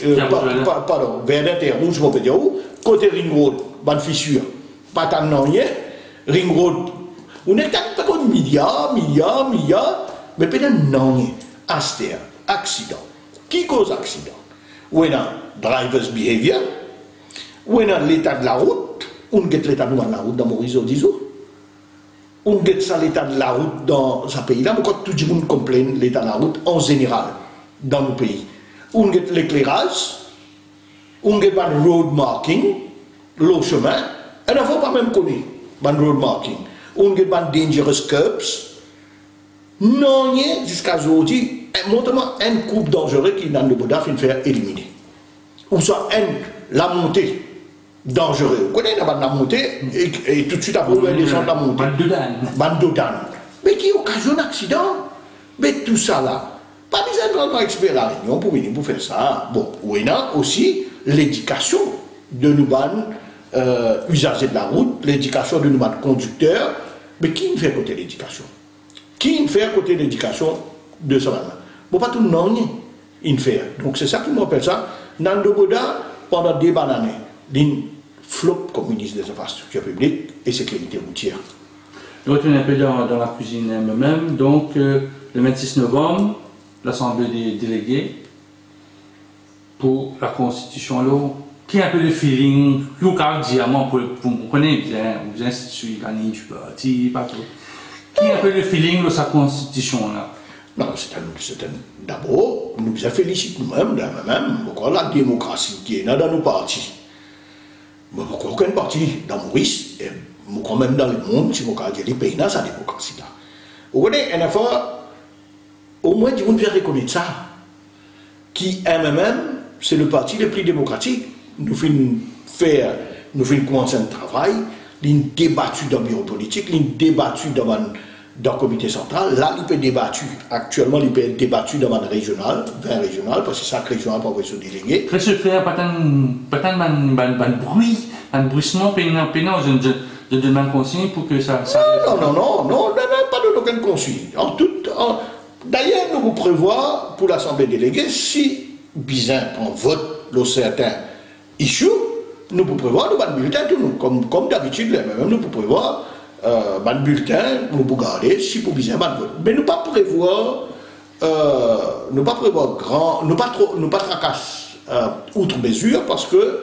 pardon, vert et rouge, je peux dire où, côté ring road, bonne fissure, pas tant de rien, ring road, on est pas comme milliards, mais peut-être non, accident. Qui cause accident? Ou est driver's behavior, ou est l'état de la route, on get l'état de la route dans Maurice Odizo. On get ça l'état de la route dans ce pays-là, mais quand tout le monde complaint l'état de la route en général dans nos pays. On get l'éclairage, on get le road marking, le chemin, et il ne faut pas même connaître le road marking. On get les dangerous curbs. Non, jusqu'à aujourd'hui, montre-moi un couple dangereux qui n'a pas de faire éliminer. Ou soit la montée. Dangereux. Vous connaissez la montée et tout de suite après, vous descendre la montée. Bandodan. Mais qui occasionne un accident. Mais tout ça là, pas besoin de expert à la réunion pour faire ça. Bon, il y a aussi l'éducation de nous usagers de la route, l'éducation de nous conducteurs. Mais qui ne fait côté l'éducation? Qui ne fait côté l'éducation de ce moment? Bon, pas tout le monde, il fait. Donc c'est ça qui m'appelle ça. Nando Boda, pendant des bananes, d'une flop comme ministre des infrastructures publiques et sécurité routière. Je retourne un peu dans la cuisine même. Donc, le 26 novembre, l'Assemblée des délégués, pour la Constitution, là, qui a un peu le feeling, le cardialement, vous connaissez bien, vous instituez la ligne du parti, pas tout. Qui a un peu le feeling de sa Constitution, là? Non, d'abord, nous félicitons nous-mêmes, pourquoi la démocratie qui est dans nos partis. Mais pourquoi aucun parti dans Maurice, et quand même dans le monde, si vous regardez les pays, dans sa démocratie là. Vous connaissez, une fois, au moins, vous devez reconnaître ça. Qui, MMM, c'est le parti le plus démocratique. Nous faisons commencer un travail, nous débattu dans le bureau politique, nous débattu dans le comité central. Là, il peut débattu. Actuellement, il peut être débattu dans le régional, vers régional, parce que c'est ça que le régional peut se déléguer. Très secret, pas de bruit, un bruissement pénal, je demande consigne pour que ça. Non, pas de aucune consigne. D'ailleurs, nous vous prévoyons pour l'Assemblée déléguée, si Bizin prend vote le certain issue, nous vous prévoyons le bulletin tout nous, comme d'habitude, même nous vous prévoyons le bulletin, nous vous garder si pour Bizin vote. Mais nous pas prévoir grand, nous pas tracasse outre mesure parce que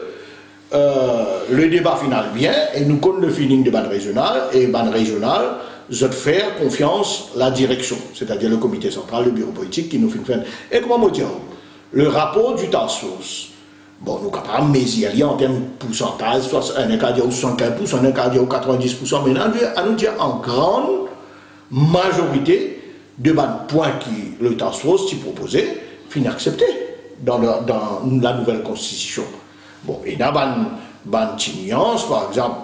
le débat final vient et nous connaissons le feeling de ban régional et ban régional je faire confiance à la direction, c'est-à-dire le comité central, le bureau politique qui nous fait faire. Et comment me dire, le rapport du task force, bon, nous sommes capables de mesurer en termes de pourcentage, soit un cas de 75%, un cas de 90%, mais nous dire en grande majorité de points qui le task force qui proposait, finit accepté dans la nouvelle constitution. Bon, et dans une nuance, par exemple,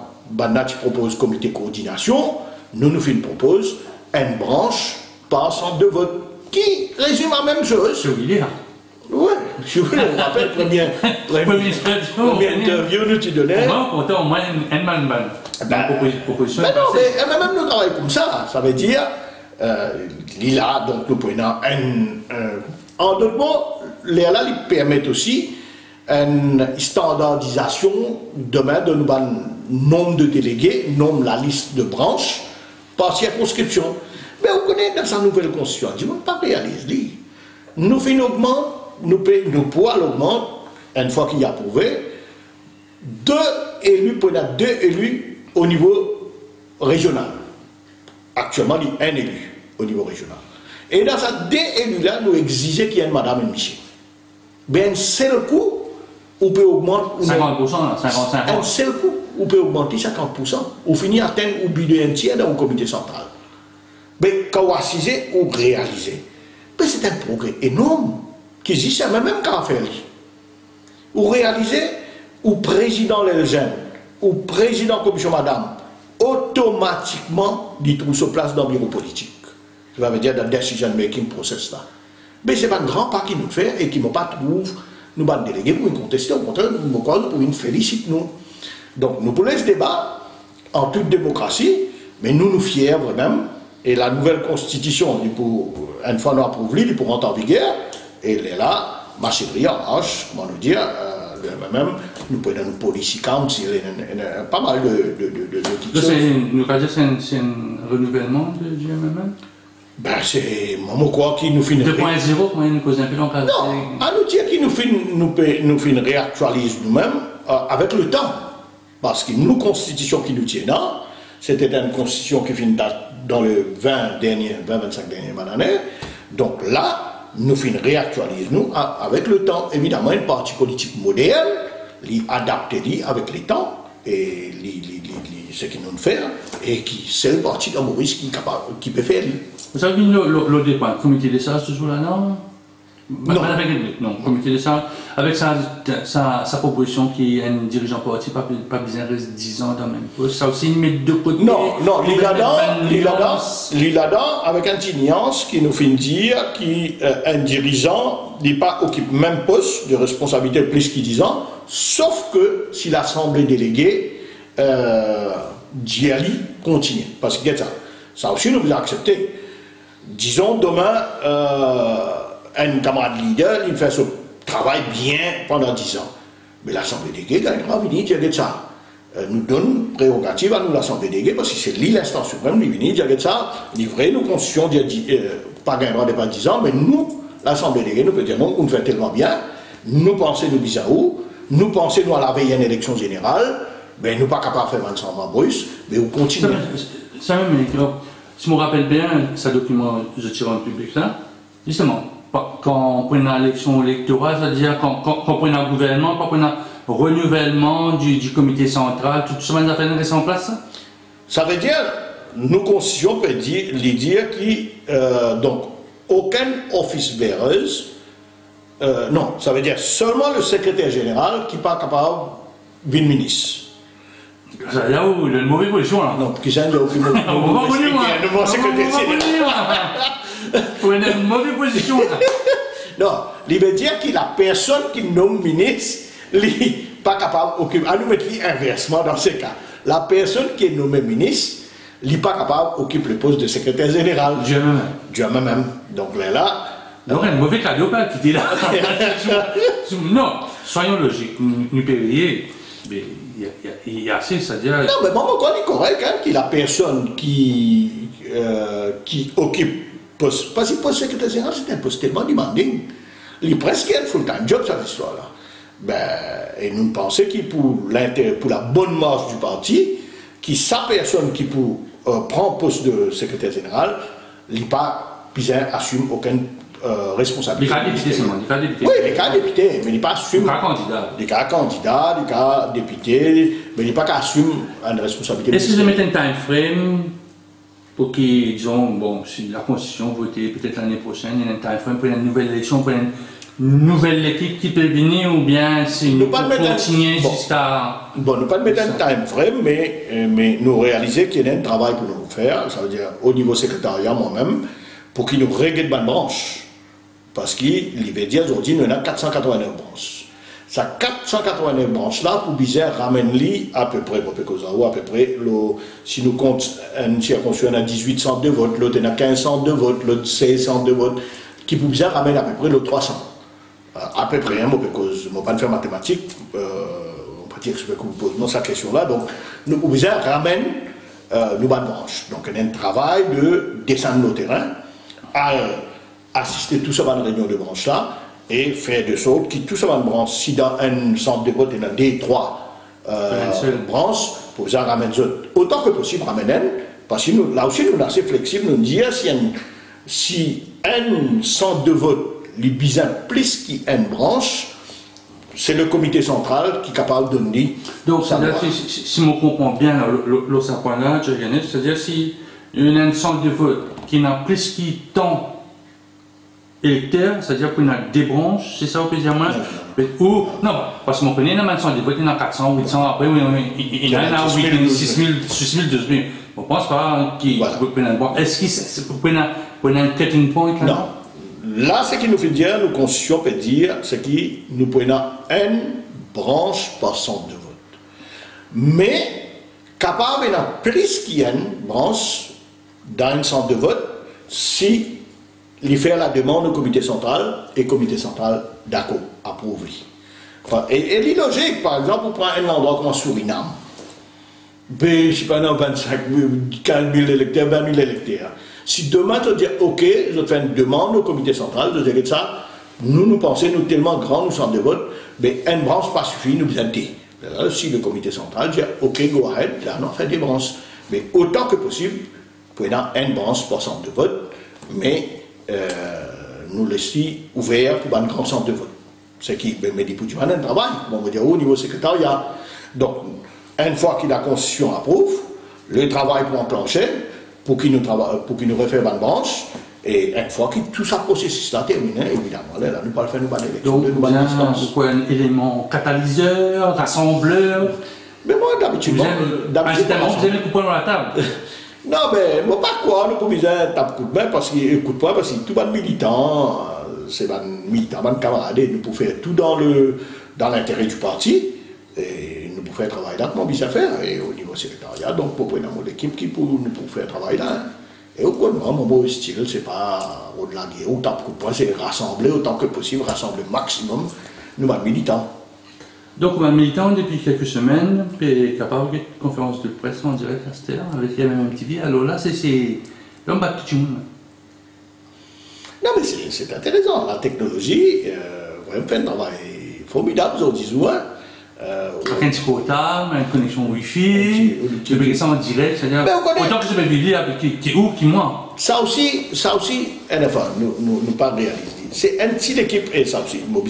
qui propose comité coordination, nous propose une branche par centre de vote qui résume la même chose. C'est oui, là. Oui, je vous rappelle, première interview, nous tu donnais. On a au moins une proposition. Mais non, mais même nous travaillons comme ça. Ça veut dire, il a donc nous prenons en d'autres mots, les là, ils permettent aussi une standardisation demain de nous nombre de délégués, nombre la liste de branches par circonscription. Mais vous connaissez dans sa nouvelle constitution, je ne veux pas réaliser. Nous poids augmente, une fois qu'il y a approuvé, 2 élus au niveau régional. Actuellement, il y a un élu au niveau régional. Et dans ces 2 élus-là, nous exigeons qu'il y ait une madame et monsieur. Mais un seul coup, on peut augmenter 50%, 55%. Un seul coup, on peut augmenter 50%. On finit à atteindre au budget entier dans le comité central. Mais quand on assise ou réaliser, mais c'est un progrès énorme qui existe même qu'à faire. Ou réaliser, ou président les jeunes, ou président commission madame, automatiquement, il trouve sa place dans le bureau politique. Ça veut dire dans le decision making process là. Mais c'est pas un grand pas qui nous fait et qui ne pas trouve nous pas délégués pour une contester, au contraire, nous pour une félicite nous. Donc nous prenons ce débat en toute démocratie, Mais nous fiers vraiment, et la nouvelle constitution, une fois nous approuvée, il pourra entrer en vigueur, et elle est là, machinerie en marche, comment nous dire, même, nous pouvons nous police council, pas mal de nous va dire c'est un renouvellement du MMM? Ben c'est moi quoi qui nous finit 2.0, comment nous cause un peu l'encadrement? non, à nous dire qui nous fin réactualise nous-mêmes avec le temps. Parce que nous, constitution qui nous tient là, c'était une constitution qui finit dans le 25 dernières années. Donc là, nous fin réactualise nous avec le temps. Évidemment, une partie politique moderne, adaptée avec les temps et ce qu'ils nous fait et qui c'est le parti de Maurice qui peut faire. Vous savez, le départ, le comité des sages, toujours là, non? Non, le comité des sages, avec sa proposition qui est un dirigeant parti, pas besoin de rester 10 ans dans le même poste. Ça aussi, il met de côté. Non, l'Iladan, avec un petit nuance qui nous fait dire qu'un dirigeant n'est pas occupe le même poste de responsabilité plus qu'il 10 ans, sauf que si l'Assemblée déléguée d'y aller continue. Parce que ça aussi, nous devons accepter. Disons, demain, un camarade leader, il fait ce travail bien pendant 10 ans. Mais l'Assemblée déléguée, gagnera, venir dire ça. Nous donne prérogative à nous, l'Assemblée déléguée, parce que c'est l'instance suprême, il vient dire ça, livrer nos constitutions, pas gagnera pas 10 ans, mais nous, l'Assemblée déléguée, nous peut dire non, on fait tellement bien, nous pensons nous bizarre, nous pensons nous à la veille à une élection générale, mais nous pas capables de faire 25 ans bruce, mais on continue. Ça même, si je me rappelle bien, ce document je tire en public là, justement, quand on prend une élection électorale, c'est-à-dire quand on prend un gouvernement, quand on prend un renouvellement du comité central, tout ça va rester en place? Ça veut dire, nos constitutions peuvent dire que donc aucun office beareuse, non, ça veut dire seulement le secrétaire général qui n'est pas capable de ministre. C'est là où il y a une mauvaise position là. Non, qui c'est aucune mauvaise secrétaire général. Pour une mauvaise position là. Non, il veut dire que la personne qui nomme ministre, il n'est pas capable d'occuper. À nous mettre inversement dans ce cas. La personne qui est nommée ministre, il n'est pas capable d'occuper le poste de secrétaire général. Dieu même. Donc là. Donc un mauvais cadeau pas quitter là. Non, soyons logiques. Nous payons. Mais il y a assez, c'est-à-dire. Non, mais bon, on est correct, hein, que la personne qui occupe poste, parce que le poste secrétaire général, c'est un poste tellement demanding. Il est presque un full-time job, cette histoire-là. Ben, et nous pensons que pour la bonne marche du parti, qui sa personne qui prend le poste de secrétaire général, il n'a pas besoin d'assumer aucune responsabilité. Les cas députés seulement, les cas députés. Oui, les cas députés, mais il n'est pas assumé. Les cas candidats. Les cas députés, mais il n'est pas qu'à assumer une responsabilité. Est-ce que vous mettez un time frame pour qu'ils, disons, bon, si la Constitution votée peut-être l'année prochaine, il y a un time frame pour une nouvelle élection, pour une nouvelle équipe qui peut venir, ou bien si nous continuons jusqu'à. Bon, ne pas mettre un time frame, mais nous réaliser qu'il y a un travail pour nous faire, ça veut dire au niveau secrétariat, moi-même, pour qu'ils nous règlent de branche. Parce qu'il veut dire aujourd'hui, nous avons 489 branches. Ces 489 branches-là, pour bizarre, ramène-les à peu près, si nous comptons une circonscription à 18 centres de vote, l'autre a 15 centres de vote, l'autre 16 centres de vote, qui pour bizarre ramène à peu près l'autre 300. À peu près, parce que je ne vais pas faire mathématiques, on peut dire que je vais vous poser cette question-là, donc nous pour bizarre ramène nos branches. Donc il y a un travail de descendre nos terrains, à assister tout ça à une réunion de branches là et faire de sorte que tout ça va une branche, si dans un centre de vote il y a des 3 branches, pour ça ramène autant que possible ramène parce que nous, là aussi nous sommes assez flexibles, nous disons si un centre de vote lui besoin plus qu'une branche, c'est le comité central qui est capable de donner. Donc si je comprends bien ce point-là, c'est-à-dire si il y a un centre de vote qui n'a plus qu'il temps électeur, c'est-à-dire qu'on a des branches, c'est ça au plaisir moins? Ou, non, parce qu'on connaît, il y a un centre de vote, il y en a 400, 800, après, il y en a 6 000, 2 000. On ne pense pas qu'il peut prendre un branche. Est-ce qu'il peut prendre un cutting point? Non. Là, ce qui nous fait dire, nos constitutions peut dire, c'est que nous prenons une branche par centre de vote. Mais, capable de plus qu'il y a une branche dans un centre de vote si il fait la demande au comité central et le comité central d'accord, approuve. Et les logiques, par exemple, on prend un endroit comme Suriname. Je ne sais pas, 25 000, 15 000 électeurs, 20 000 électeurs. Si demain tu dis ok, je fais une demande au comité central, je dirais ça, nous pensons, nous tellement grands, nous sommes de vote, mais une branche pas suffit, nous besoin de. Si le comité central dit ok, go ahead, là on fait des branches. Mais autant que possible, pour une branche pour centre de vote, mais nous laissons ouvert pour un grand centre de vote. C'est qui me dit pour du un travail, on va dire au niveau secrétariat. Donc, une fois que la Constitution approuve, le travail pour enclencher, pour qu'il nous refait une branche, et une fois que tout ce processus est terminé, évidemment, là, nous ne faire une bonne élection. Donc, vous avez un élément catalyseur, rassembleur. Mais moi, d'habitude, vous avez le coupon dans la table. Non, mais moi, pas quoi, nous pouvons taper coup de main parce que tout le militant, c'est un militant, un camarade, nous pouvons faire tout dans l'intérêt du parti. Et nous pouvons faire travail là, comment bien faire, et au niveau secrétariat, donc pour prendre l'équipe qui nous pour faire travail là. Et au contraire, mon beau style, c'est pas au-delà de la guerre, autant que c'est rassembler autant que possible, rassembler maximum nous militants. Donc, on est militant depuis quelques semaines, puis capable de conférence de presse en direct à Stella, avec MMTV. Alors là, c'est l'homme bat tout le monde. Non, mais c'est intéressant. La technologie, vraiment fait un travail formidable aujourd'hui. Avec un petit portable, une connexion Wi-Fi, tu peux ça en direct, c'est-à-dire autant que je peux vivre avec qui moi. Ça aussi, enfin, nous pas réaliser. C'est une petite équipe, et ça aussi, moi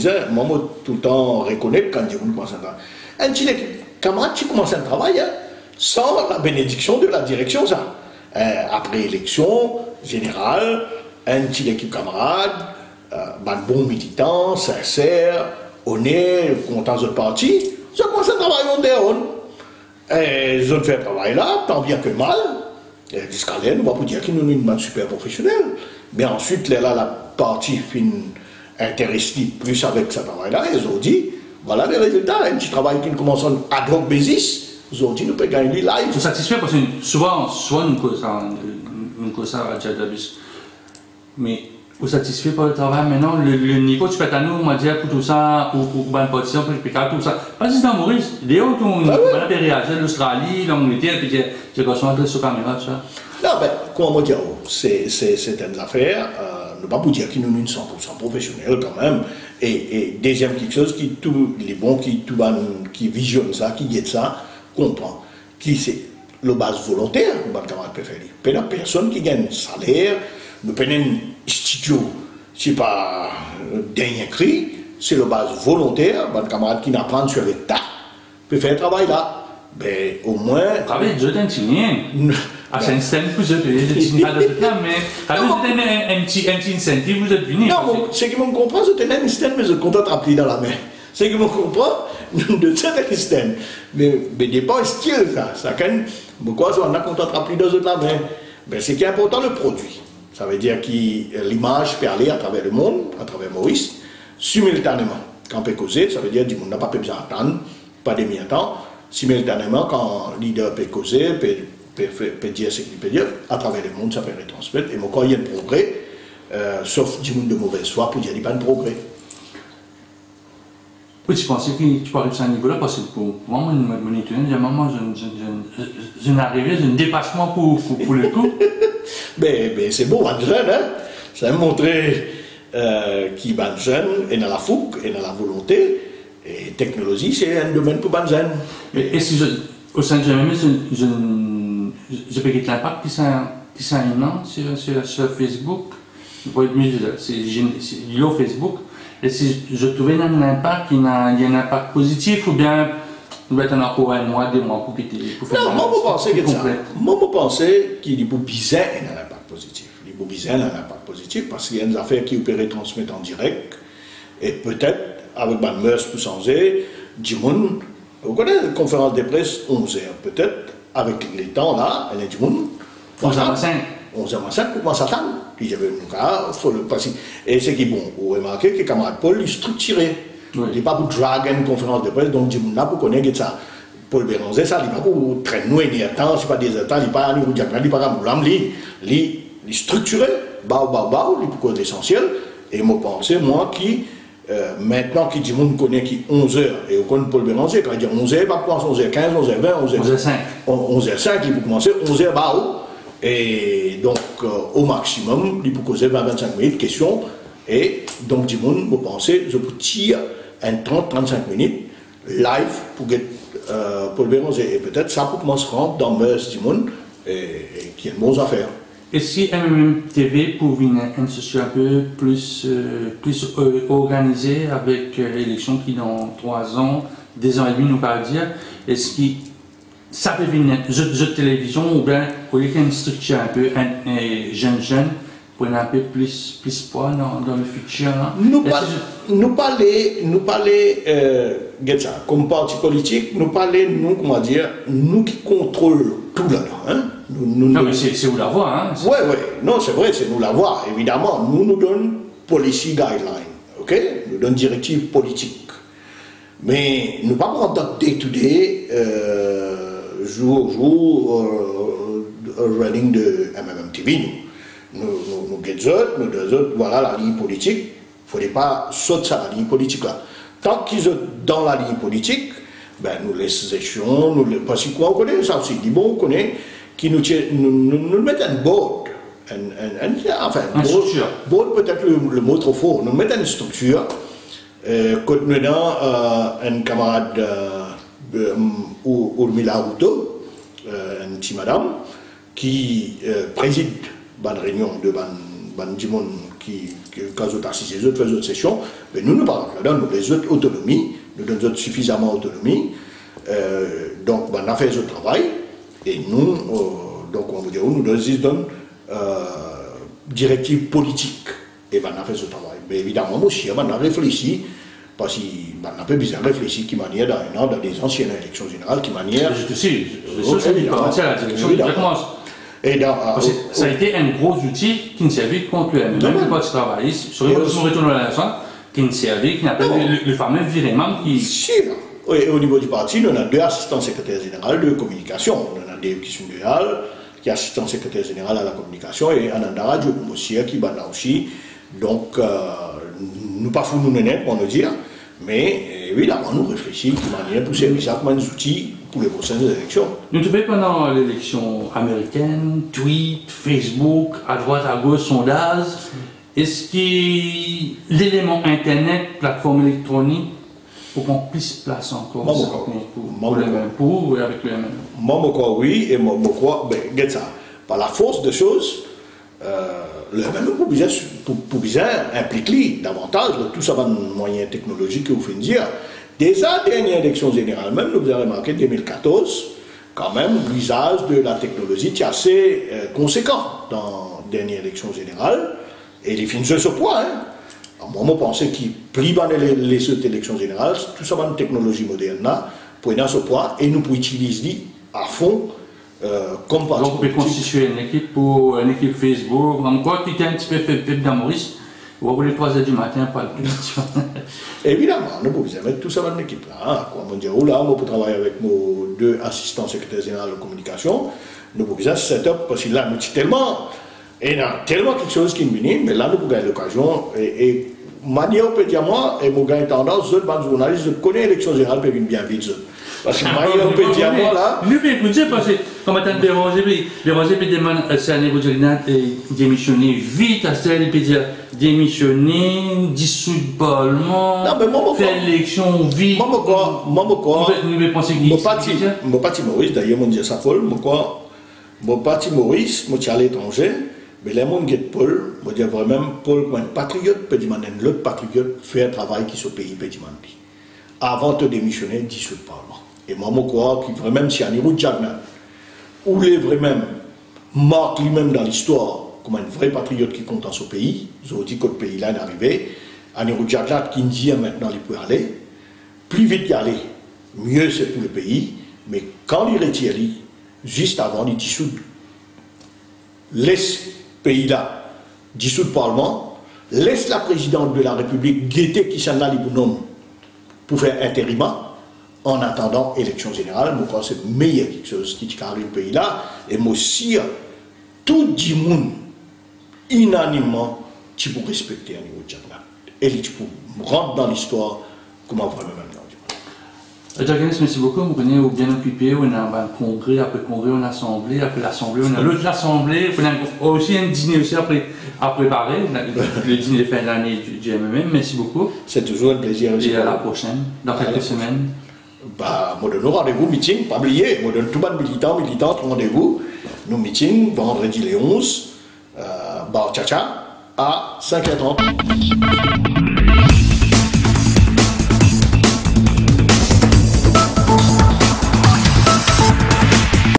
tout le temps reconnaître quand je commence à travailler. Une petite équipe, camarade, tu commences un travail sans la bénédiction de la direction, ça. Après élection générale, une petite équipe camarade, bon militant, sincère, honnête, content de parti. Je commence à travailler en dehors. Et je fais un travail là, tant bien que mal. Jusqu'à là, nous va dire qu'il nous une bande super professionnelle. Mais ensuite, là, la partie intéressée plus avec ce travail-là, ils ont dit, voilà les résultats. Un petit travail qui commence en ad hoc basis, ils ont dit, nous pouvons gagner live. Vous êtes satisfait parce que souvent nous cause ça à Djadabis. Mais vous êtes satisfait par le travail maintenant, le niveau tu peux à nous, on va dire pour tout ça, ou bonne position, pour expliquer tout ça. Pas juste dans Maurice, Léo, on a réagi l'Australie, l'Angleterre, puis j'ai concentré sur la caméra, tout ça. Non, mais comment dire, c'est une affaire, ne pas vous dire qu'ils nous sont 100% professionnels quand même. Et deuxième quelque chose, qui tous les bons qui visionnent ça, qui guettent ça, comprend. Qui c'est le base volontaire, mon camarade préféré. La personne qui gagne salaire, nous prenons un studio, c'est pas dernier cri, c'est le base volontaire, mon camarade qui n'apprend sur le tas, peut faire un travail là. Ben, au moins. Travail de jeu d'un tien. Ah, c'est un système que vous êtes venu, mais un petit incentive, vous êtes venu. Non, ce qui me comprend, c'est un système, mais je compte rempli dans la main. Ce qui me comprend, de cet système. Mais des pas style, ça. Pourquoi on a content rempli dans la main? Ben, c'est qui est important, le produit. Ça veut dire que l'image peut aller à travers le monde, à travers Maurice, simultanément. Quand on peut causer, ça veut dire que le monde n'a pas besoin d'attendre, pas de mi-temps. Simultanément, quand le leader peut causer, peut dire ce qu'il peut dire, à travers le monde, ça peut retransmettre. Et quand il y a un progrès, sauf du monde de mauvaise foi, pour dire qu'il n'y a pas de progrès. Oui, tu pensais que tu peux arriver à ce niveau-là, parce que pour moi, mon étudiant, j'ai maman, je n'arrivais, j'ai un dépassement pour le coup. Mais c'est beau, un jeune, hein? Ça m'a montré qu'il est jeune, et dans la fougue, et dans la volonté. Et technologie, c'est un domaine pour Banzen. Mais est-ce que au sein de GMM, je peux quitter l'impact qui s'est un an sur Facebook? C'est lié au Facebook. Et si je trouvais un impact, il y a un impact positif ou bien il va être encore un mois, 2 mois pour quitter? Non, moi, je pense que ça. Moi, je pense qu'il y a bizarre un impact positif. Il y a bizarre un impact positif parce qu'il y a des affaires qui opèrent transmettre en direct. Et peut-être, avec ma mœurs pour changer, du monde, vous connaissez la conférence de presse 11h, peut-être, avec les temps là, elle est du monde. 11h05. 11h05, comment ça s'attend? Puis j'avais un cas, il faut le passer. Et c'est qui bon, vous remarquez que le camarade Paul est structuré. Oui. Il n'est pas pour draguer une conférence de presse, donc du monde là pour connaître ça. Paul Béranger, ça, il n'est pas pour traîner ni temps, c'est pas des temps, il n'est pas pour dire, il n'est pas pour il est structuré, il pour cause l'essentiel, et moi pensais, moi, qui, maintenant, qui dit, on connaît qui 11h, et on connaît Paul Béranger, quand il dit 11h, pas commencer 11h15, 11h20, 11h05. 11h05, il peut commencer 11h et donc, au maximum, il peut causer 20-25 minutes, question, et donc, du monde, vous pensez, je peux tirer un 30-35 minutes live pour que Paul Béranger, et peut-être ça peut commencer à rentrer dans le du monde, et qui a de bonnes affaires. Est-ce que MMM TV pour une institution un peu plus organisée avec l'élection qui dans 3 ans, 2 ans et demi, nous pas dire, est-ce que ça peut venir de télévision ou bien pour une structure un peu jeune pour un peu plus poids dans le futur? Nous parler comme parti politique, nous parler, nous, comment dire, nous qui contrôlons tout là-dedans. Hein? Non, mais c'est où la voix, hein? Oui, non, c'est vrai, c'est nous la voix. Évidemment, nous donnons policy guidelines, ok? Nous donnons directives politiques. Mais nous ne pas prendre day-to-day, jour au jour, running de MMM TV. Nous nous deux autres, voilà la ligne politique. Il ne faudrait pas sauter ça, la ligne politique là. Tant qu'ils sont dans la ligne politique, ben, nous les échelons, parce que quoi, on connaît ça aussi, bon, on connaît, qui nous mettent un board. Enfin, board peut-être le mot trop fort. Nous mettons une structure, quand nous avons un camarade Urmila Outo, une petite madame, qui préside la réunion de Bandimon qui quand ils ont assisté les autres sessions, mais nous parlons là-dedans, nous les autres autonomie, nous donnons suffisamment d'autonomie, donc on a fait ce travail, et nous, donc on vous dit, nous donnons directive politique, et on a fait ce travail. Mais évidemment aussi, on a réfléchi, parce qu'on a un peu bizarre réfléchi qui manière dans des anciennes élections générales, qui manière... Je sais, ça a été un gros outil qui ne servait contre le même parti travailliste, sur le retour de la nation, qui ne servait, qui n'appelle le fameux virement qui... Oui, au niveau du parti, nous avons 2 assistants secrétaires généraux de communication. On a des qui sont qui est assistant secrétaire général à la communication, et Ananda Radio aussi, qui est aussi. Donc, nous pas fous nous net pour nous dire, mais évidemment, nous réfléchissons de manière pour servir ça comme des outils pour les prochaines élections. Nous trouvons pendant l'élection américaine, tweet, Facebook, à droite, à gauche, sondage, est-ce que l'élément Internet, plateforme électronique, faut qu'on puisse place encore pour le même pour avec le même. Moi, oui, et moi, ben, ça. Par la force des choses, le même pour bien impliquer davantage tout ça va un moyen technologique que vous faites dire. Déjà, dernière élection générale, même nous avons remarqué 2014, quand même, l'usage de la technologie est assez conséquent dans la dernière élection générale, et les films se ce point. Hein. Moi, je pense qu'il plie dans les élections générales, tout ça va une technologie moderne là, pour aller dans ce point, et nous pouvons utiliser à fond. Comme donc, on peut constituer une équipe Facebook, encore qui est un petit peu fait dans Maurice, ou pour les 3h du matin, pas le plus. Évidemment, nous pouvons mettre tout ça dans une équipe là. On dit, oh là, moi, pour travailler avec nos 2 assistants secrétaires généraux de communication, nous pouvons faire setup, parce que là, nous tellement, et tellement quelque chose qui est minime, mais là, nous pouvons gagner l'occasion, et manière, on peut dire, moi, et mon gars tendance, les autres journalistes, je connais l'élection générale, puis bien vite. Parce que manière, on peut dire, moi, là. Lui, écoutez, parce que, comme attend Béranger peut demander à c'est un négociateur démissionner vite, à celle, il peut dire démissionner, dissoudre le Parlement, faire l'élection vite. Moi, vous pensez qu'il mon parti Maurice, d'ailleurs, mon dit ça, Paul, mon parti Maurice, moi, je suis à l'étranger, mais les gens qui sont Paul, moi, je dis vraiment, Paul, comme un patriote, peut demander l'autre patriote, faire un travail qui est au pays, peut demander. Avant de démissionner, dissoudre le Parlement. Et moi, je crois qu'il vraiment, si Anirou Djagnan, ou les vraiment marque lui-même dans l'histoire comme un vrai patriote qui compte dans ce pays, je vous dis que le pays-là est arrivé, Anirou Djagnan qui dit maintenant il peut aller, plus vite y aller, mieux c'est pour le pays, mais quand il retire, juste avant, il dissout, laisse le pays-là, dissout le Parlement, laisse la présidente de la République guetter qui s'en a les bonhommes pour faire intérimat. en attendant l'élection générale, je crois que c'est meilleur quelque chose qui arrive au pays là. Et moi aussi, tout le monde, unanimement, tu peux respecter un niveau de Japan. Et tu peux rentrer dans l'histoire comme on voit le même. Jacques, merci beaucoup. Vous venez bien occupé. On a un congrès, après le congrès, on a l'assemblée, après l'assemblée, on a l'autre assemblée. On a aussi un dîner aussi à préparer. Le dîner de fin d'année du MMM. Merci beaucoup. C'est toujours un plaisir aussi. Et à la prochaine, dans quelques semaines. Bah, moi, donne rendez-vous meeting, pas oublier. Moi, donne tout le monde militant, rendez-vous. Nous meeting vendredi les 11, bar Tcha à 5h30.